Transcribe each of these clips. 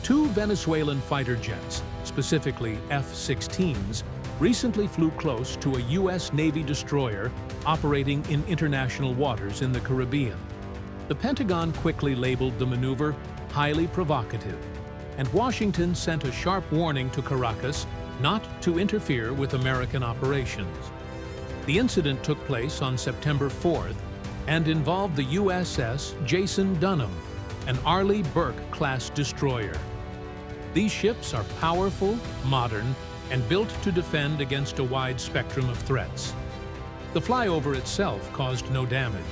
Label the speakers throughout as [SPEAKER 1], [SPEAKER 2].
[SPEAKER 1] Two Venezuelan fighter jets, specifically F-16s, recently flew close to a U.S. Navy destroyer operating in international waters in the Caribbean. The Pentagon quickly labeled the maneuver highly provocative, and Washington sent a sharp warning to Caracas not to interfere with American operations. The incident took place on September 4th and involved the USS Jason Dunham, an Arleigh Burke-class destroyer. These ships are powerful, modern, and built to defend against a wide spectrum of threats. The flyover itself caused no damage,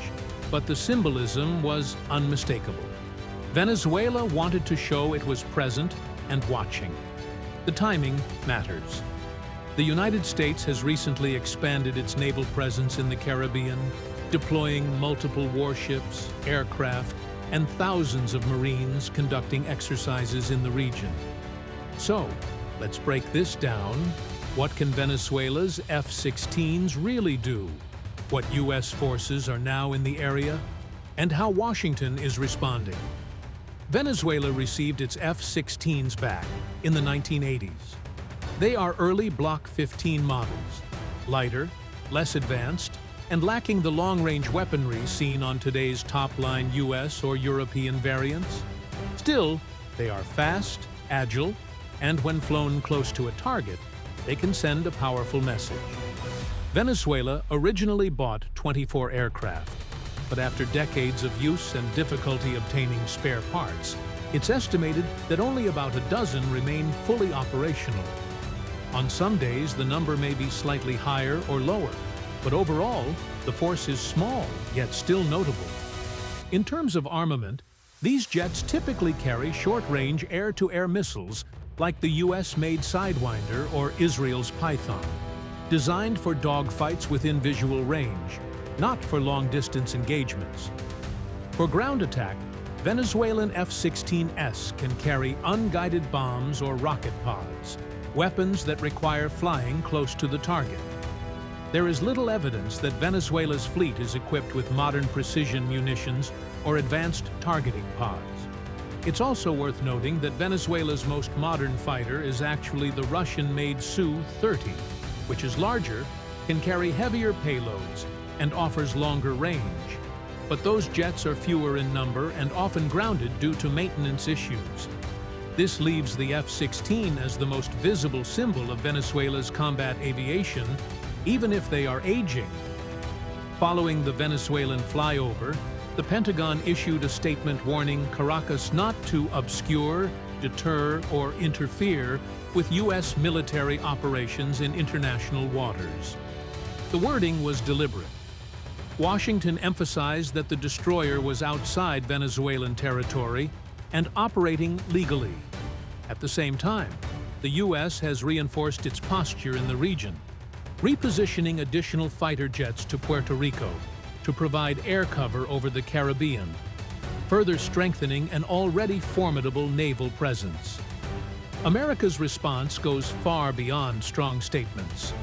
[SPEAKER 1] but the symbolism was unmistakable. Venezuela wanted to show it was present and watching. The timing matters. The United States has recently expanded its naval presence in the Caribbean, deploying multiple warships, aircraft, and thousands of Marines conducting exercises in the region. So, let's break this down. What can Venezuela's F-16s really do? What U.S. forces are now in the area? And how Washington is responding. Venezuela received its F-16s back in the 1980s. They are early Block 15 models, lighter, less advanced, and lacking the long-range weaponry seen on today's top-line U.S. or European variants. Still, they are fast, agile, and when flown close to a target, they can send a powerful message. Venezuela originally bought 24 aircraft, but after decades of use and difficulty obtaining spare parts, it's estimated that only about a dozen remain fully operational. On some days, the number may be slightly higher or lower, but overall, the force is small, yet still notable. In terms of armament, these jets typically carry short-range air-to-air missiles like the U.S.-made Sidewinder or Israel's Python, designed for dogfights within visual range, not for long-distance engagements. For ground attack, Venezuelan F-16s can carry unguided bombs or rocket pods, weapons that require flying close to the target. There is little evidence that Venezuela's fleet is equipped with modern precision munitions or advanced targeting pods. It's also worth noting that Venezuela's most modern fighter is actually the Russian-made Su-30, which is larger, can carry heavier payloads, and offers longer range. But those jets are fewer in number and often grounded due to maintenance issues. This leaves the F-16 as the most visible symbol of Venezuela's combat aviation, even if they are aging. Following the Venezuelan flyover, the Pentagon issued a statement warning Caracas not to obscure, deter, or interfere with U.S. military operations in international waters. The wording was deliberate. Washington emphasized that the destroyer was outside Venezuelan territory and operating legally. At the same time, the U.S. has reinforced its posture in the region, repositioning additional fighter jets to Puerto Rico to provide air cover over the Caribbean, further strengthening an already formidable naval presence. America's response goes far beyond strong statements.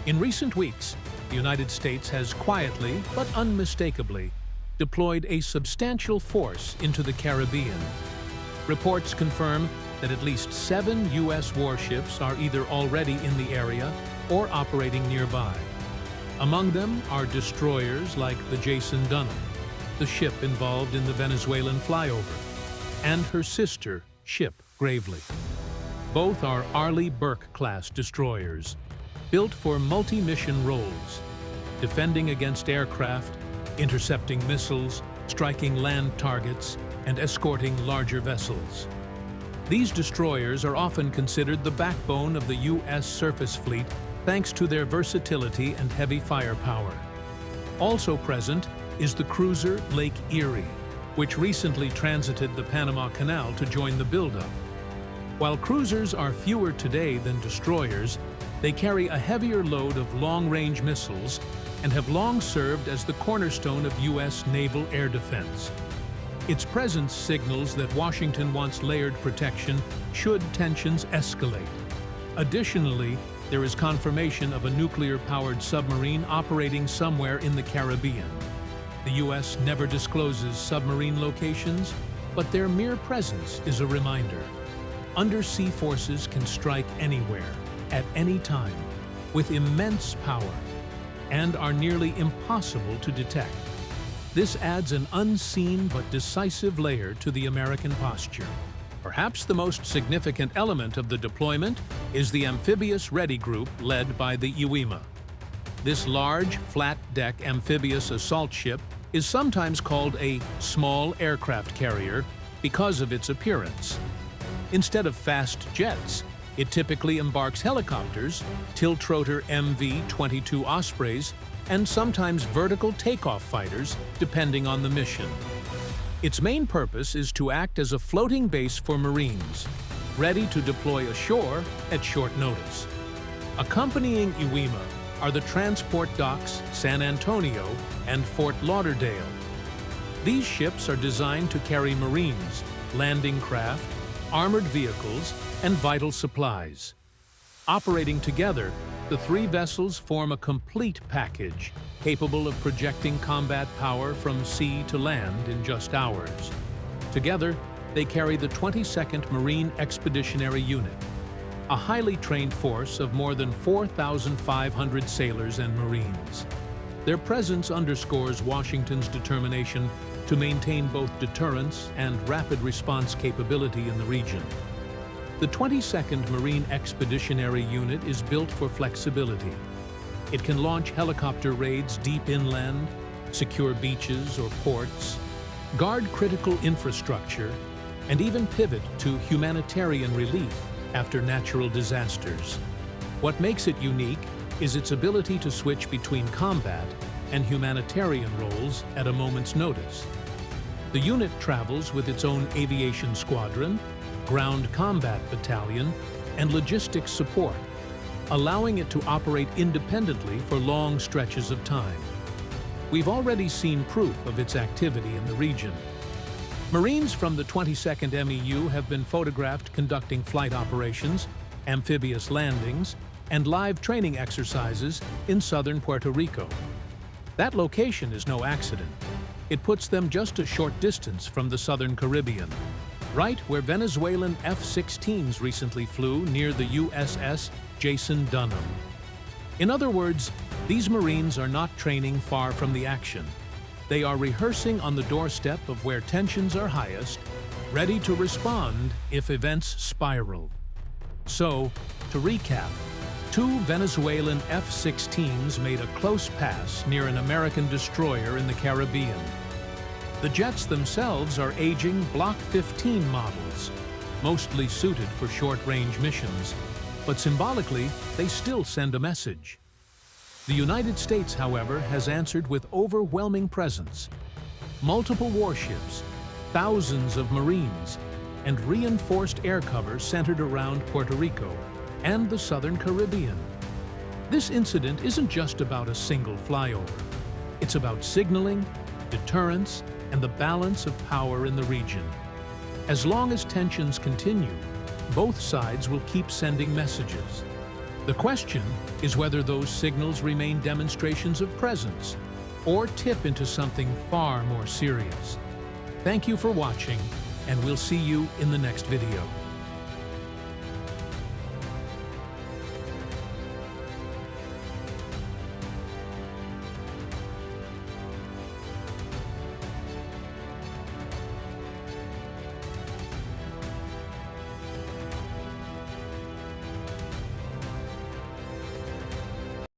[SPEAKER 1] In recent weeks, the United States has quietly but unmistakably deployed a substantial force into the Caribbean. Reports confirm that at least 7 U.S. warships are either already in the area or operating nearby. Among them are destroyers like the Jason Dunham, the ship involved in the Venezuelan flyover, and her sister ship, Gravely. Both are Arleigh Burke-class destroyers, built for multi-mission roles, defending against aircraft, intercepting missiles, striking land targets, and escorting larger vessels. These destroyers are often considered the backbone of the U.S. surface fleet thanks to their versatility and heavy firepower. Also present is the cruiser Lake Erie, which recently transited the Panama Canal to join the buildup. While cruisers are fewer today than destroyers, they carry a heavier load of long-range missiles and have long served as the cornerstone of U.S. naval air defense. Its presence signals that Washington wants layered protection should tensions escalate. Additionally, there is confirmation of a nuclear-powered submarine operating somewhere in the Caribbean. The U.S. never discloses submarine locations, but their mere presence is a reminder. undersea forces can strike anywhere, at any time, with immense power, and are nearly impossible to detect. This adds an unseen but decisive layer to the American posture. Perhaps the most significant element of the deployment is the amphibious ready group led by the UEMA. This large, flat-deck amphibious assault ship is sometimes called a small aircraft carrier because of its appearance. Instead of fast jets, it typically embarks helicopters, tiltrotor MV-22 Ospreys, and sometimes vertical takeoff fighters, depending on the mission. Its main purpose is to act as a floating base for Marines, ready to deploy ashore at short notice. Accompanying UEMA are the transport docks San Antonio and Fort Lauderdale. These ships are designed to carry Marines, landing craft, armored vehicles, and vital supplies. Operating together, the three vessels form a complete package, capable of projecting combat power from sea to land in just hours. Together, they carry the 22nd Marine Expeditionary Unit, a highly trained force of more than 4,500 sailors and Marines. Their presence underscores Washington's determination to maintain both deterrence and rapid response capability in the region. The 22nd Marine Expeditionary Unit is built for flexibility. It can launch helicopter raids deep inland, secure beaches or ports, guard critical infrastructure, and even pivot to humanitarian relief after natural disasters. What makes it unique is its ability to switch between combat and humanitarian roles at a moment's notice. The unit travels with its own aviation squadron, ground combat battalion, and logistics support, allowing it to operate independently for long stretches of time. We've already seen proof of its activity in the region. Marines from the 22nd MEU have been photographed conducting flight operations, amphibious landings, and live training exercises in southern Puerto Rico. That location is no accident. It puts them just a short distance from the southern Caribbean, right where Venezuelan F-16s recently flew near the USS Jason Dunham. In other words, these Marines are not training far from the action. They are rehearsing on the doorstep of where tensions are highest, ready to respond if events spiral. So, to recap, 2 Venezuelan F-16s made a close pass near an American destroyer in the Caribbean. The jets themselves are aging Block 15 models, mostly suited for short-range missions, but symbolically, they still send a message. The United States, however, has answered with overwhelming presence. Multiple warships, thousands of Marines, and reinforced air cover centered around Puerto Rico and the southern Caribbean. This incident isn't just about a single flyover. It's about signaling, deterrence, and the balance of power in the region. As long as tensions continue, both sides will keep sending messages. The question is whether those signals remain demonstrations of presence or tip into something far more serious. Thank you for watching, and we'll see you in the next video.